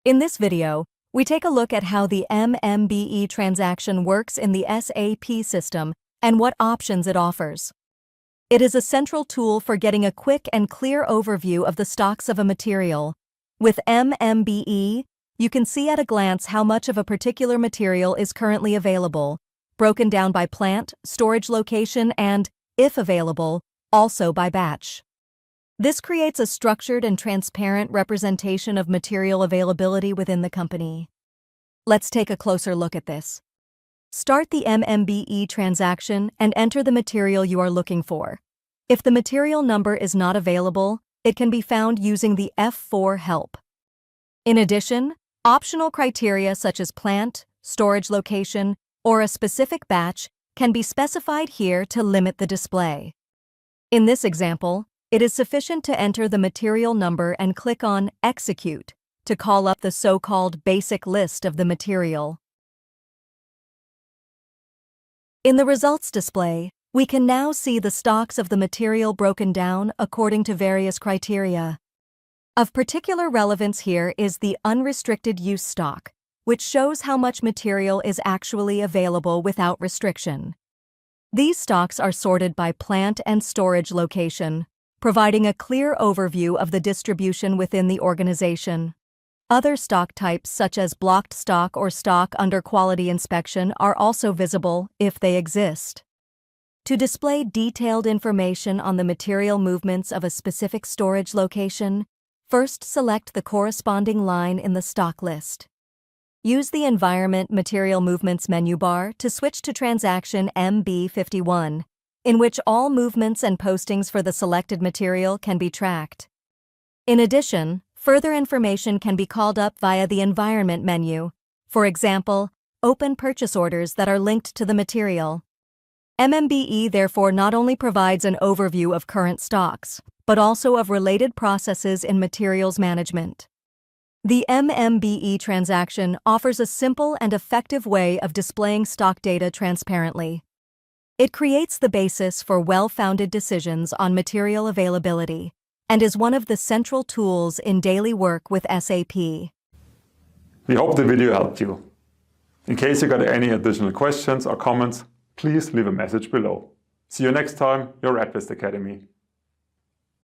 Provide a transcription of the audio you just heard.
In this video, we take a look at how the MMBE transaction works in the SAP system and what options it offers. It is a central tool for getting a quick and clear overview of the stocks of a material. With MMBE, you can see at a glance how much of a particular material is currently available, broken down by plant, storage location, and, if available, also by batch. This creates a structured and transparent representation of material availability within the company. Let's take a closer look at this. Start the MMBE transaction and enter the material you are looking for. If the material number is not available, it can be found using the F4 help. In addition, optional criteria such as plant, storage location, or a specific batch can be specified here to limit the display. In this example, it is sufficient to enter the material number and click on Execute to call up the so-called basic list of the material. In the results display, we can now see the stocks of the material broken down according to various criteria. Of particular relevance here is the unrestricted use stock, which shows how much material is actually available without restriction. These stocks are sorted by plant and storage location, providing a clear overview of the distribution within the organization. Other stock types such as blocked stock or stock under quality inspection are also visible if they exist. To display detailed information on the material movements of a specific storage location, first select the corresponding line in the stock list. Use the Environment Material Movements menu bar to switch to transaction MB51, in which all movements and postings for the selected material can be tracked. In addition, further information can be called up via the Environment menu, for example, open purchase orders that are linked to the material. MMBE therefore not only provides an overview of current stocks, but also of related processes in materials management. The MMBE transaction offers a simple and effective way of displaying stock data transparently. It creates the basis for well-founded decisions on material availability and is one of the central tools in daily work with SAP. We hope the video helped you. In case you got any additional questions or comments, please leave a message below. See you next time, your ADVIST Academy.